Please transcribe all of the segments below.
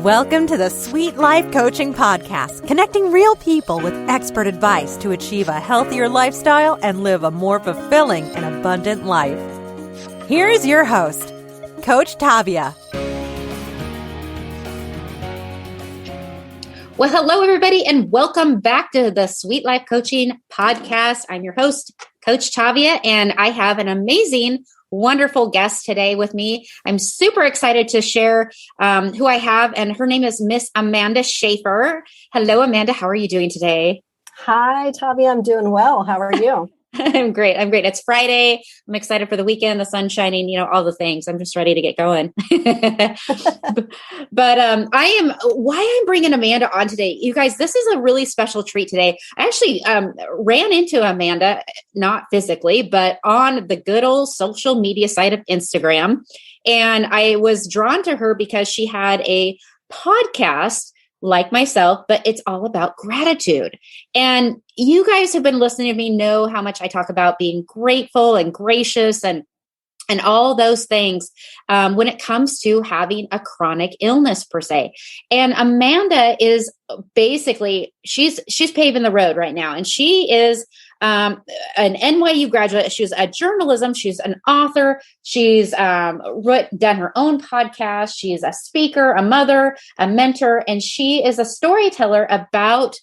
Welcome to the Sweet Life Coaching Podcast, connecting real people with expert advice to achieve a healthier lifestyle and live a more fulfilling and abundant life. Here is your host, Coach Tavia. Well, hello, everybody, and welcome back to the Sweet Life Coaching Podcast. I'm your host, Coach Tavia, and I have an amazing, wonderful guest today with me. I'm super excited to share who I have, and her name is Miss Amanda Schaefer. Hello, Amanda. How are you doing today? Hi, Tavia. I'm doing well. How are you? I'm great. It's Friday. I'm excited for the weekend, the sun's shining, all the things. I'm just ready to get going. But why I'm bringing Amanda on today, you guys, this is a really special treat today. I actually ran into Amanda, not physically, but on the good old social media site of Instagram. And I was drawn to her because she had a podcast like myself, but it's all about gratitude. And you guys who've been listening to me know how much I talk about being grateful and gracious and all those things when it comes to having a chronic illness per se. And Amanda is basically, she's paving the road right now. And she is an NYU graduate. She's a journalism. She's an author. She's done her own podcast. She's a speaker, a mother, a mentor, and she is a storyteller about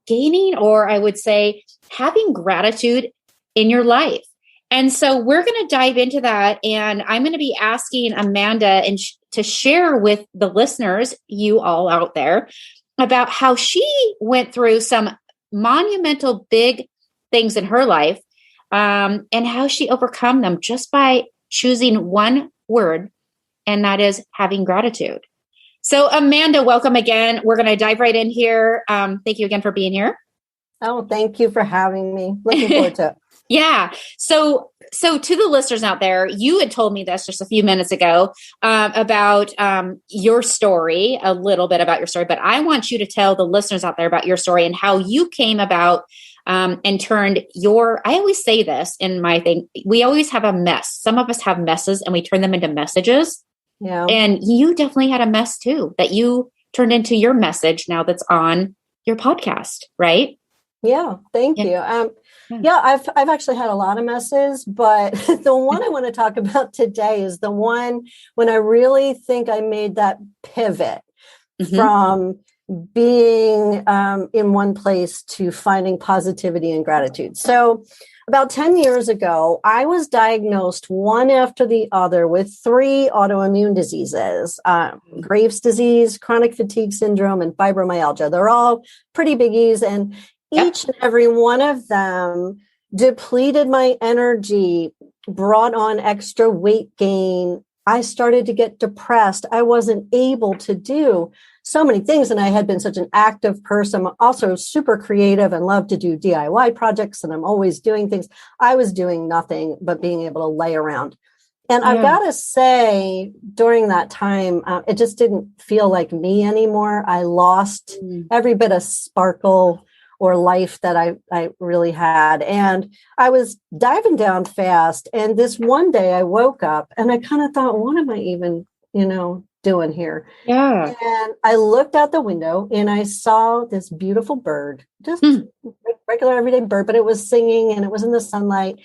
gaining, or I would say having gratitude in your life. And so we're going to dive into that. And I'm going to be asking Amanda to share with the listeners, you all out there, about how she went through some monumental big things in her life and how she overcome them just by choosing one word, and that is having gratitude. So Amanda, welcome again. We're going to dive right in here. Thank you again for being here. Oh, thank you for having me. Looking forward to it. Yeah. So to the listeners out there, you had told me this just a few minutes ago about your story, a little bit about your story, but I want you to tell the listeners out there about your story and how you came about and turned I always say this in my thing, we always have a mess. Some of us have messes and we turn them into messages. Yeah. And you definitely had a mess too, that you turned into your message now that's on your podcast, right? Yeah. Thank you. I've actually had a lot of messes, but the one I want to talk about today is the one when I really think I made that pivot from being in one place to finding positivity and gratitude. So about 10 years ago, I was diagnosed one after the other with 3 autoimmune diseases, Graves' disease, chronic fatigue syndrome, and fibromyalgia. They're all pretty biggies, and each and every one of them depleted my energy, brought on extra weight gain. I started to get depressed. I wasn't able to do so many things. And I had been such an active person. I'm also super creative and love to do DIY projects. And I'm always doing things. I was doing nothing but being able to lay around. And I've got to say, during that time, it just didn't feel like me anymore. I lost every bit of sparkle or life that I really had. And I was diving down fast. And this one day I woke up and I kind of thought, what am I even, doing here? Yeah. And I looked out the window and I saw this beautiful bird, just regular everyday bird, but it was singing and it was in the sunlight.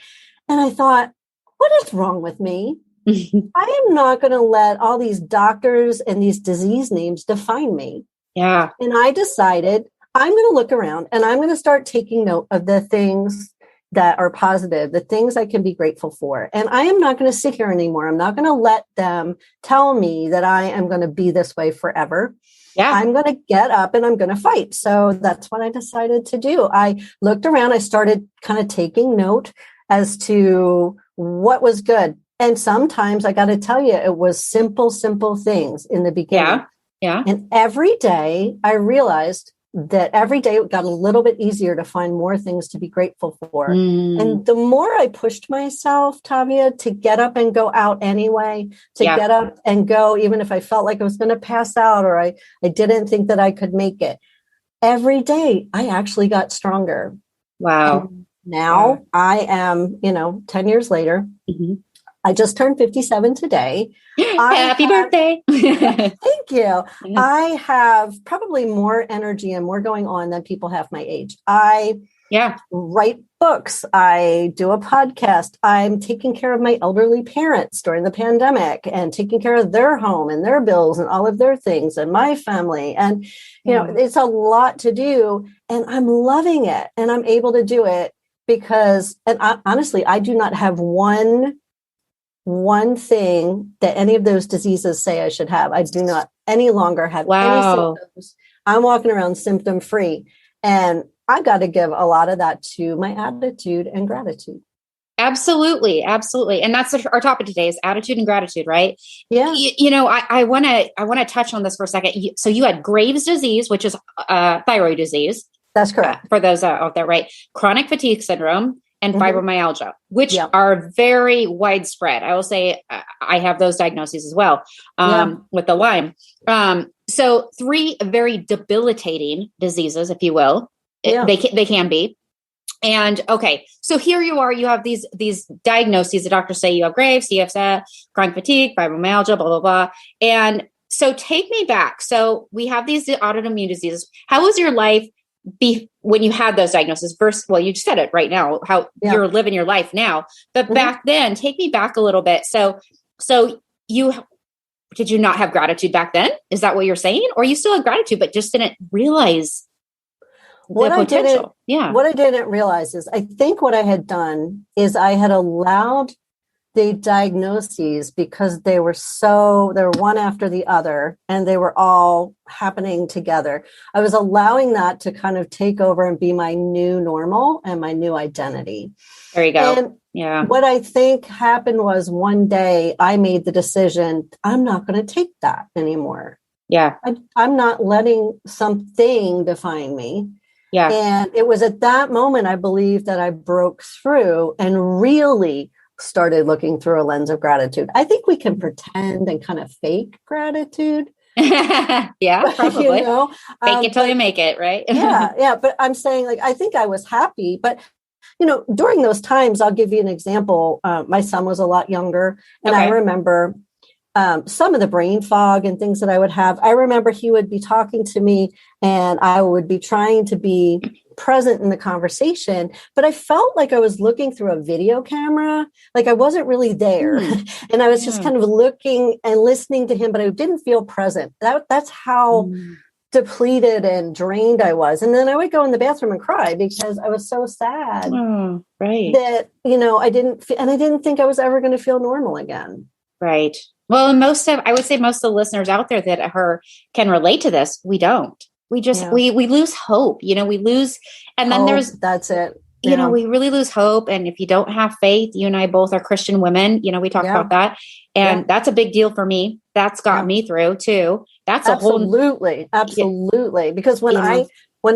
And I thought, what is wrong with me? I am not going to let all these doctors and these disease names define me. Yeah. And I decided I'm going to look around and I'm going to start taking note of the things that are positive, the things I can be grateful for. And I am not going to sit here anymore. I'm not going to let them tell me that I am going to be this way forever. Yeah. I'm going to get up and I'm going to fight. So that's what I decided to do. I looked around. I started kind of taking note as to what was good. And sometimes I got to tell you, it was simple things in the beginning. Yeah. And every day I realized that every day it got a little bit easier to find more things to be grateful for. And the more I pushed myself, Tavia, to get up and go out anyway, to get up and go, even if I felt like I was going to pass out or I didn't think that I could make it, every day I actually got stronger. Wow. And now I am, 10 years later, I just turned 57 today. Happy birthday. Thank you. I have probably more energy and more going on than people half my age. I write books. I do a podcast. I'm taking care of my elderly parents during the pandemic and taking care of their home and their bills and all of their things and my family. And, you know, it's a lot to do and I'm loving it and I'm able to do it because, and honestly, I do not have one thing that any of those diseases say I should have. I do not any longer have any symptoms. I'm walking around symptom free. And I got to give a lot of that to my attitude and gratitude. Absolutely. Absolutely. And that's our topic today is attitude and gratitude, right? Yeah. You know, I want to touch on this for a second. So you had Graves' disease, which is thyroid disease. That's correct. For those out there, right? Chronic fatigue syndrome and fibromyalgia, which are very widespread. I will say I have those diagnoses as well with the Lyme. So 3 very debilitating diseases, if you will. They can be. And okay, so here you are, you have these diagnoses. The doctors say you have Graves, you have chronic fatigue, fibromyalgia, blah, blah, blah. And so take me back. So we have these autoimmune diseases. How was your life when you had those diagnoses versus, well, you just said it right now, how you're living your life now, but back then, take me back a little bit. So did you not have gratitude back then? Is that what you're saying? Or you still had gratitude, but just didn't realize what I didn't realize is I think what I had done is I had allowed the diagnoses because they were one after the other and they were all happening together. I was allowing that to kind of take over and be my new normal and my new identity. There you go. And what I think happened was one day I made the decision, I'm not going to take that anymore. Yeah. I'm not letting something define me. Yeah. And it was at that moment, I believe, that I broke through and really started looking through a lens of gratitude. I think we can pretend and kind of fake gratitude. Yeah, probably. You know, fake it till you make it, right? yeah. But I'm saying, like, I think I was happy. But, you know, during those times, I'll give you an example. My son was a lot younger. And I remember some of the brain fog and things that I would have. I remember he would be talking to me and I would be trying to be present in the conversation, but I felt like I was looking through a video camera. Like I wasn't really there. And I was just kind of looking and listening to him, but I didn't feel present. That's how depleted and drained I was. And then I would go in the bathroom and cry because I was so sad that, you know, I didn't think I was ever going to feel normal again. Right. Well, I would say most of the listeners out there that can relate to this. We don't. We just, we lose hope, you know, we lose, and then that's it. You know, we really lose hope. And if you don't have faith, you and I both are Christian women, you know, we talked about that. And that's a big deal for me. That's got me through too. That's absolutely. Because when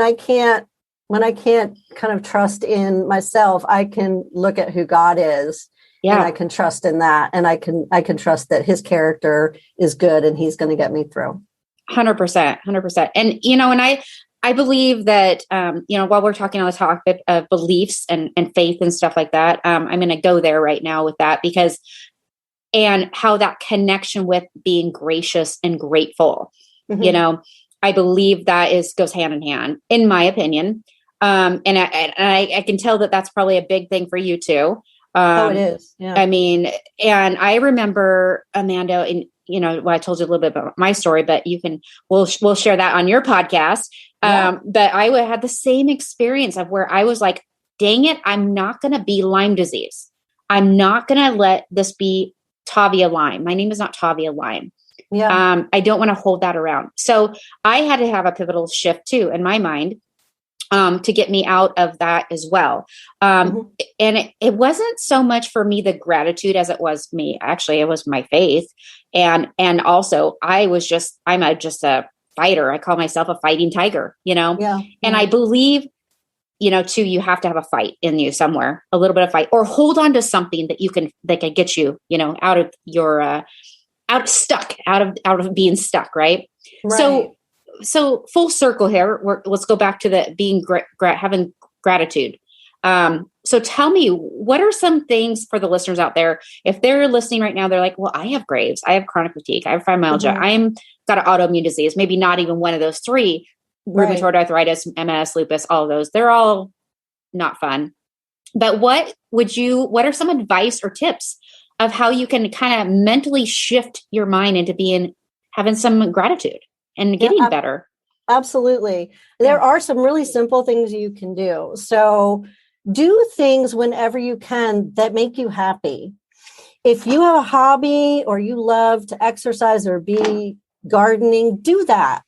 I can't kind of trust in myself, I can look at who God is. Yeah. And I can trust in that. And I can trust that his character is good and he's going to get me through. 100%. And, you know, and I believe that, you know, while we're talking on the topic of beliefs and faith and stuff like that, I'm going to go there right now with that and how that connection with being gracious and grateful, you know, I believe that goes hand in hand, in my opinion. And I can tell that that's probably a big thing for you too. It is. Yeah. I mean, and I remember, Amanda, and you know, well, I told you a little bit about my story, but we'll share that on your podcast. But I had the same experience of where I was like, dang it, I'm not going to be Lyme disease. I'm not going to let this be Tavia Lyme. My name is not Tavia Lyme. Yeah. I don't want to hold that around. So I had to have a pivotal shift too, in my mind, to get me out of that as well. And it wasn't so much for me, the gratitude, as it was me. Actually, it was my faith. And also I'm just a fighter. I call myself a fighting tiger, you know? Yeah. And I believe, you know, too, you have to have a fight in you somewhere, a little bit of fight, or hold on to something that can get you, you know, out of your, out of being stuck. Right. So full circle here, let's go back to the being having gratitude. So tell me, what are some things for the listeners out there? If they're listening right now, they're like, well, I have Graves, I have chronic fatigue, I have fibromyalgia, I'm got an autoimmune disease, maybe not even one of those three, rheumatoid arthritis, MS, lupus, all of those. They're all not fun. But what are some advice or tips of how you can kind of mentally shift your mind into having some gratitude and getting better? Absolutely. There are some really simple things you can do. So do things whenever you can that make you happy. If you have a hobby or you love to exercise or be gardening, do that.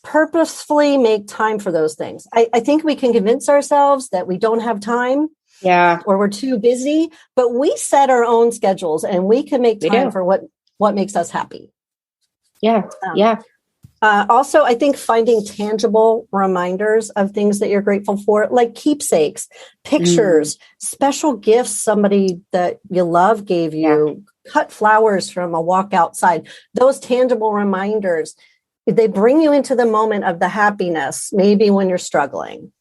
Purposefully make time for those things. I think we can convince ourselves that we don't have time. Yeah. Or we're too busy, but we set our own schedules and we can make time for what makes us happy. Yeah. Also, I think finding tangible reminders of things that you're grateful for, like keepsakes, pictures, special gifts somebody that you love gave you, cut flowers from a walk outside, those tangible reminders, they bring you into the moment of the happiness, maybe when you're struggling.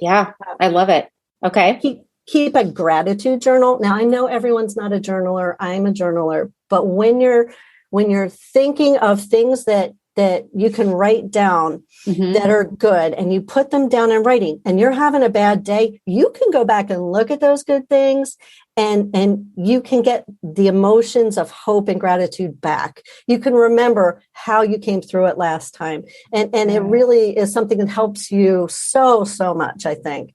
Yeah, I love it. Okay. Keep a gratitude journal. Now, I know everyone's not a journaler. I'm a journaler, but when you're thinking of things that you can write down that are good and you put them down in writing and you're having a bad day, you can go back and look at those good things and you can get the emotions of hope and gratitude back. You can remember how you came through it last time. And it really is something that helps you so much, I think.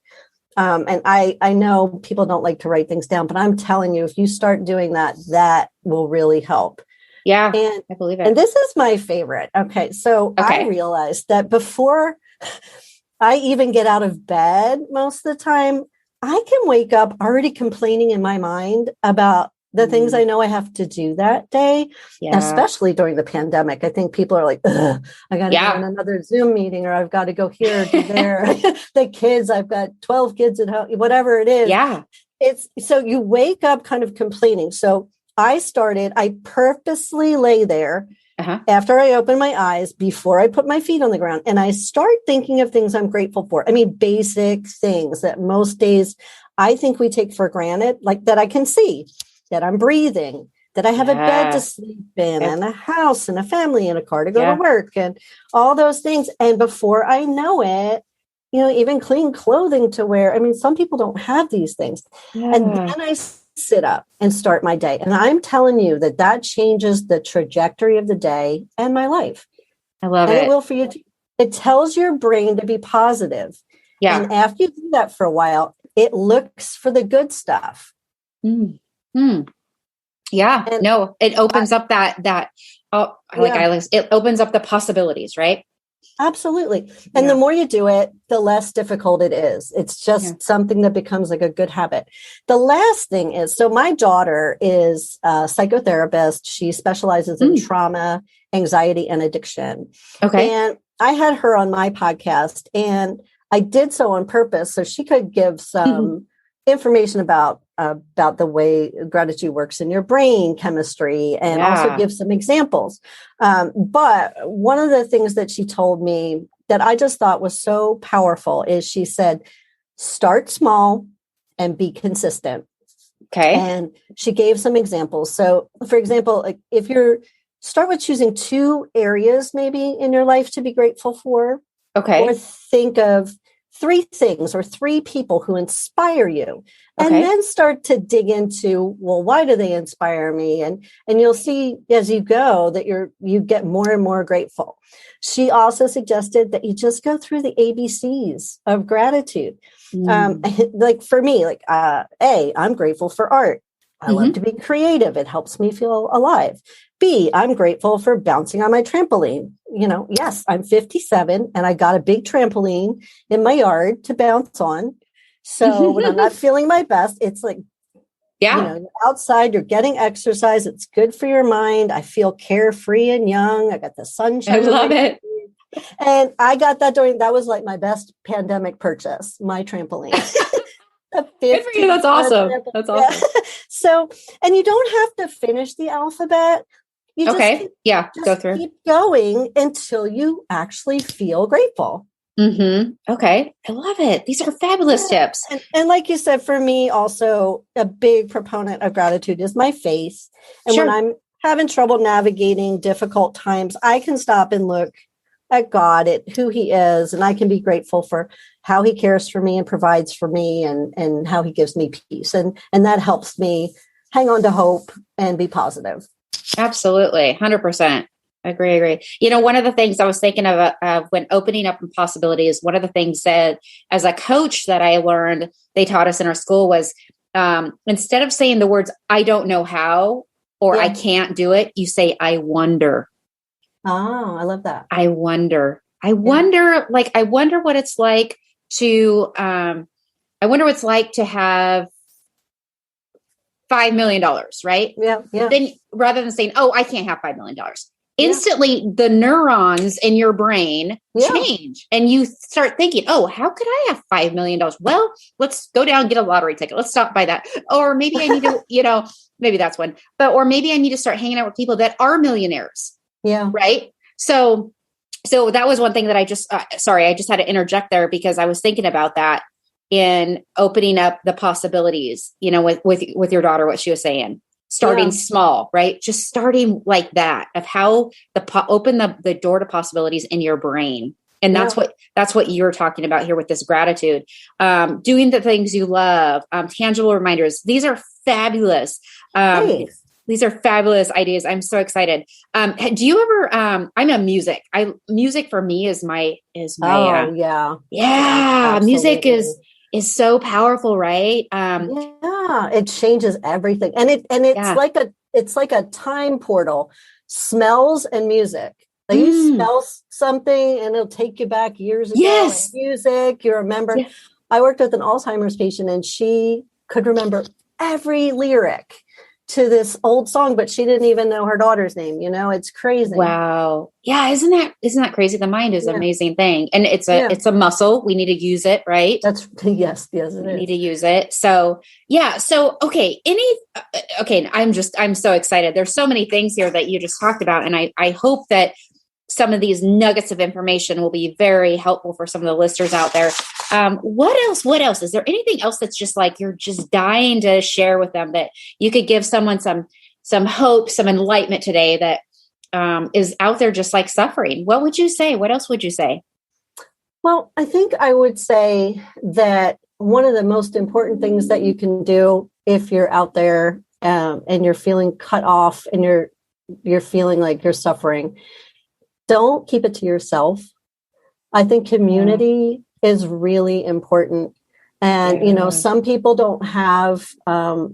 And I know people don't like to write things down, but I'm telling you, if you start doing that, that will really help. Yeah, and I believe it. And this is my favorite. Okay. So I realized that before I even get out of bed, most of the time, I can wake up already complaining in my mind about the things I know I have to do that day, especially during the pandemic. I think people are like, I got to go in another Zoom meeting, or I've got to go here, to there. The kids, I've got 12 kids at home, whatever it is. Yeah. It's so you wake up kind of complaining. So I purposely lay there after I open my eyes, before I put my feet on the ground, and I start thinking of things I'm grateful for. I mean, basic things that most days I think we take for granted, like that I can see, that I'm breathing, that I have a bed to sleep in, and a house and a family and a car to go to work and all those things. And before I know it, even clean clothing to wear. I mean, some people don't have these things. And then I sit up and start my day. And I'm telling you that changes the trajectory of the day and my life. I love it. And it will for you too. It tells your brain to be positive. Yeah. And after you do that for a while, it looks for the good stuff. Yeah. And it opens up it opens up the possibilities, right? Absolutely. And the more you do it, the less difficult it is. It's just something that becomes like a good habit. The last thing is, so my daughter is a psychotherapist. She specializes in trauma, anxiety, and addiction. Okay. And I had her on my podcast, and I did so on purpose so she could give some information about the way gratitude works in your brain chemistry, and also give some examples. But one of the things that she told me that I just thought was so powerful is she said, start small and be consistent. Okay. And she gave some examples. So for example, like if start with choosing 2 areas maybe in your life to be grateful for. Okay. Or think of 3 things or 3 people who inspire you, and then start to dig into, well, why do they inspire me? And you'll see as you go that you get more and more grateful. She also suggested that you just go through the ABCs of gratitude. Like for me, A, I'm grateful for art. I love to be creative. It helps me feel alive. B, I'm grateful for bouncing on my trampoline. Yes, I'm 57 and I got a big trampoline in my yard to bounce on. So when I'm not feeling my best, it's like, you're outside, you're getting exercise. It's good for your mind. I feel carefree and young. I got the sunshine. I love it. And I got that that was like my best pandemic purchase, my trampoline. Good for you. That's awesome. That's awesome. So, and you don't have to finish the alphabet. You just go through. Keep going until you actually feel grateful. Okay. I love it. These are fabulous tips. And like you said, for me also a big proponent of gratitude is my faith. And when I'm having trouble navigating difficult times, I can stop and look at God, at who he is, and I can be grateful for how he cares for me and provides for me and how he gives me peace. And that helps me hang on to hope and be positive. Absolutely. 100%. Agree. You know, one of the things I was thinking of when opening up possibilities, one of the things that as a coach that I learned, they taught us in our school was instead of saying the words, I don't know how, or I can't do it, you say, I wonder. Oh, I love that. I wonder what it's like to, I wonder what it's like to have $5 million, right? Yeah. Then rather than saying, oh, I can't have $5 million. Instantly the neurons in your brain change and you start thinking, oh, how could I have $5 million? Well, let's go down and get a lottery ticket. Let's stop by that. Or maybe I need to, maybe that's one, or maybe I need to start hanging out with people that are millionaires. Yeah. Right. So that was one thing that I just had to interject there because I was thinking about that in opening up the possibilities, with your daughter, what she was saying. Starting small, right? Just starting like that of how open the door to possibilities in your brain. And that's what you're talking about here with this gratitude, doing the things you love, tangible reminders. These are fabulous. These are fabulous ideas. I'm so excited. Do you ever, I'm a music for me is my, music is so powerful, right? It changes everything. And it's like a time portal. Smells and music. Like you smell something and it'll take you back years ago. Yes. Music, you remember. Yeah. I worked with an Alzheimer's patient and she could remember every lyric to this old song, but she didn't even know her daughter's name. It's crazy. Wow. Yeah. Isn't that crazy? The mind is an amazing thing. And it's a muscle. We need to use it, right? Yes, it is. We need to use it. So, okay. I'm so excited. There's so many things here that you just talked about. And I hope that some of these nuggets of information will be very helpful for some of the listeners out there. What else? Is there anything else that's just like, you're just dying to share with them that you could give someone some hope, some enlightenment today that is out there just like suffering? What would you say? What else would you say? Well, I think I would say that one of the most important things that you can do if you're out there and you're feeling cut off and you're feeling like you're suffering, don't keep it to yourself. I think community is really important. And, some people don't have a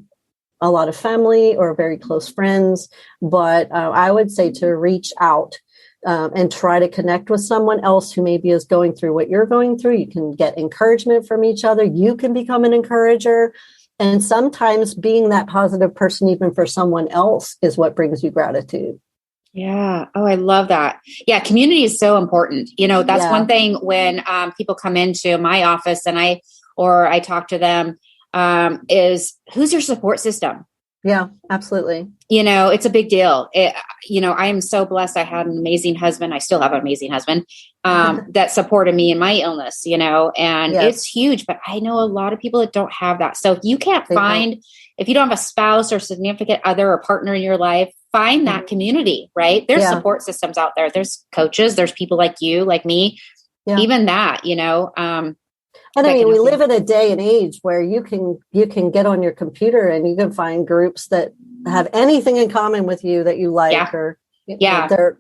lot of family or very close friends, but I would say to reach out and try to connect with someone else who maybe is going through what you're going through. You can get encouragement from each other. You can become an encourager. And sometimes being that positive person, even for someone else, is what brings you gratitude. Yeah. Oh, I love that. Yeah. Community is so important. That's one thing when people come into my office and I talk to them, is who's your support system? Yeah, absolutely. It's a big deal. I am so blessed. I had an amazing husband. I still have an amazing husband that supported me in my illness, and it's huge, but I know a lot of people that don't have that. So if you can't if you don't have a spouse or significant other or partner in your life, find that community, right? There's support systems out there. There's coaches, there's people like you, like me, even that, and I mean, we live in a day and age where you can get on your computer and you can find groups that have anything in common with you that you like, or they're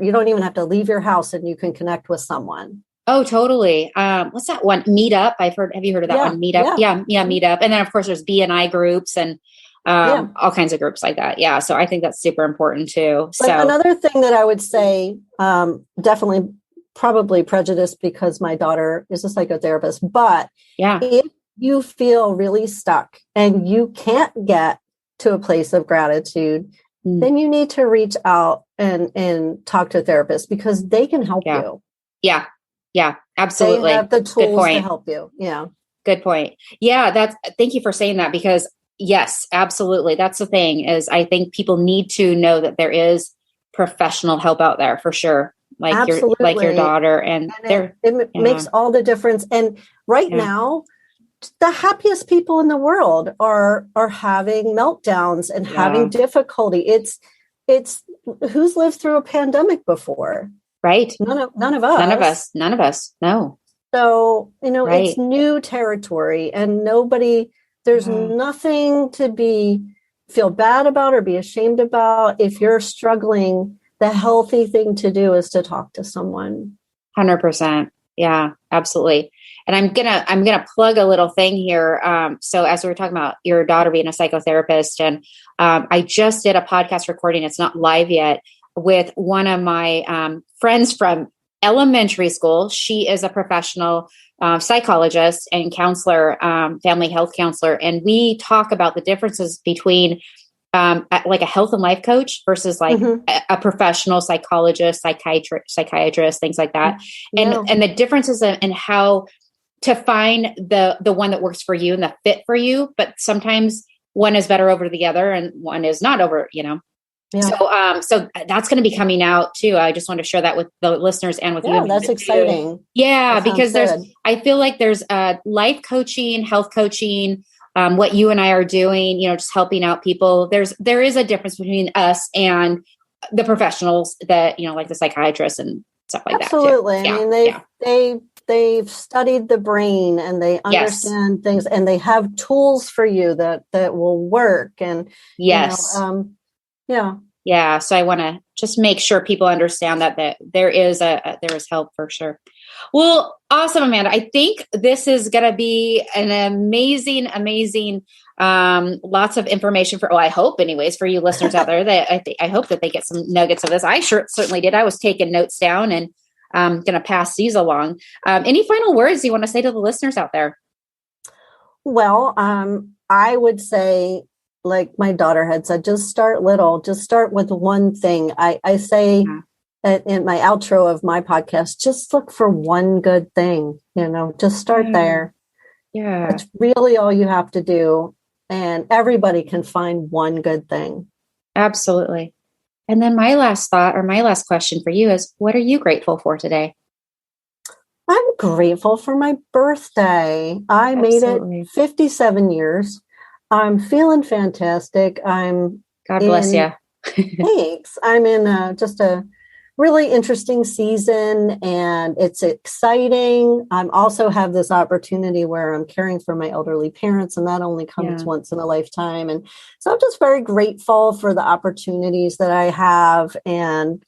you don't even have to leave your house and you can connect with someone. Oh, totally. What's that one? Meetup. Have you heard of that one? Meetup. Yeah. Meetup. And then of course there's BNI groups and all kinds of groups like that. Yeah. So I think that's super important too. But another thing that I would say, definitely probably prejudiced because my daughter is a psychotherapist, but if you feel really stuck and you can't get to a place of gratitude, then you need to reach out and talk to a therapist because they can help you. Yeah. Yeah, absolutely. They have the tools to help you. Yeah. Good point. Yeah. Thank you for saying that because yes, absolutely. That's the thing is I think people need to know that there is professional help out there for sure. like Absolutely. your daughter. And it makes all the difference. And right now, the happiest people in the world are having meltdowns and having difficulty. It's who's lived through a pandemic before? Right. None of us. None of us. No. So, it's new territory, and there's nothing to feel bad about or be ashamed about. If you're struggling, the healthy thing to do is to talk to someone. 100%. Yeah, absolutely. And I'm gonna plug a little thing here. So as we were talking about your daughter being a psychotherapist, and I just did a podcast recording. It's not live yet, with one of my friends from elementary school. She is a professional psychologist and counselor, family health counselor, and we talk about the differences between like a health and life coach versus like a professional psychologist, psychiatrist, things like that. And the differences in how to find the one that works for you and the fit for you. But sometimes one is better over the other and one is not over, Yeah. So that's going to be coming out too. I just want to share that with the listeners and with you. Yeah, that's exciting. Yeah, because I feel like there's life coaching, health coaching, what you and I are doing, just helping out people. There is a difference between us and the professionals that, like the psychiatrists and stuff like Absolutely. that. Absolutely. I mean, they've studied the brain, and they understand things, and they have tools for you that will work. And yeah. So I want to just make sure people understand that there is help for sure. Well, awesome, Amanda. I think this is going to be an amazing, lots of information I hope anyways, for you listeners out there, that I hope that they get some nuggets of this. I certainly did. I was taking notes down, and going to pass these along. Any final words you want to say to the listeners out there? Well, I would say, like my daughter had said, just start little, just start with one thing. I say in my outro of my podcast, just look for one good thing, just start there. Yeah. It's really all you have to do. And everybody can find one good thing. Absolutely. And then my last thought, or my last question for you is, what are you grateful for today? I'm grateful for my birthday. I made it 57 years. I'm feeling fantastic. God bless you. Thanks. I'm in just a really interesting season, and it's exciting. I'm also have this opportunity where I'm caring for my elderly parents, and that only comes once in a lifetime. And so I'm just very grateful for the opportunities that I have, and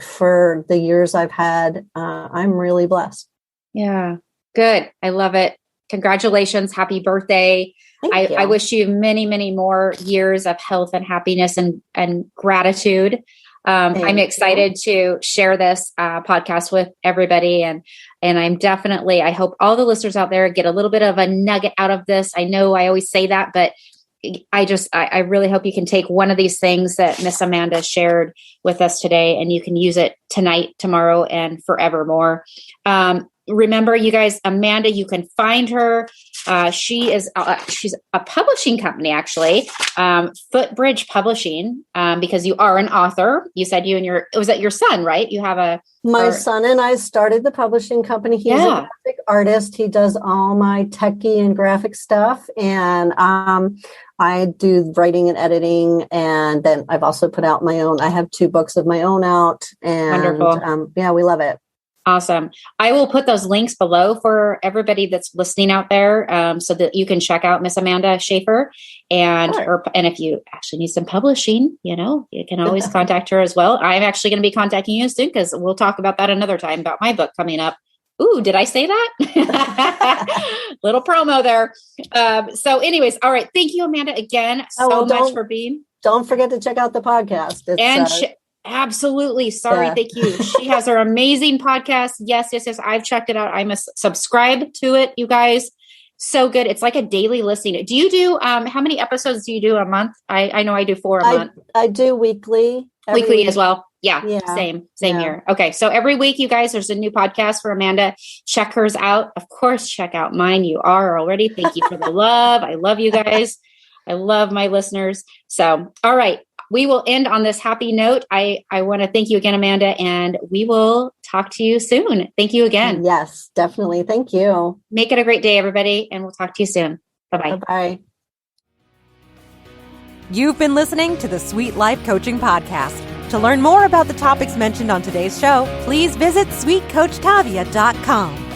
for the years I've had. I'm really blessed. Yeah, good. I love it. Congratulations. Happy birthday. I wish you many, many more years of health and happiness and gratitude. I'm excited to share this podcast with everybody. And I'm definitely, I hope all the listeners out there get a little bit of a nugget out of this. I know I always say that, but I really hope you can take one of these things that Miss Amanda shared with us today, and you can use it tonight, tomorrow, and forevermore. Remember, you guys, Amanda, you can find her. She's a publishing company, actually, Footbridge Publishing, because you are an author. You said was that your son, right? You have my son and I started the publishing company. He's a graphic artist. He does all my techie and graphic stuff. And I do writing and editing. And then I've also put out my own. I have 2 books of my own out. And wonderful. We love it. Awesome. I will put those links below for everybody that's listening out there, so that you can check out Miss Amanda Schaefer. And if you actually need some publishing, you can always contact her as well. I'm actually going to be contacting you soon, because we'll talk about that another time, about my book coming up. Ooh, did I say that? Little promo there. So anyways, all right. Thank you, Amanda, again, much for being. Don't forget to check out the podcast. Absolutely. Sorry. Yeah. Thank you. She has her amazing podcast. Yes. I've checked it out. I must subscribe to it, you guys. So good. It's like a daily listening. Do you do, how many episodes do you do a month? I know I do 4 a month. I do weekly. Weekly as well. Yeah. Same here. Okay. So every week, you guys, there's a new podcast for Amanda. Check hers out. Of course, check out mine. You are already. Thank you for the love. I love you guys. I love my listeners. So, all right. we will end on this happy note. I want to thank you again, Amanda, and we will talk to you soon. Thank you again. Yes, definitely. Thank you. Make it a great day, everybody, and we'll talk to you soon. Bye-bye. Bye-bye. You've been listening to the Sweet Life Coaching Podcast. To learn more about the topics mentioned on today's show, please visit sweetcoachtavia.com.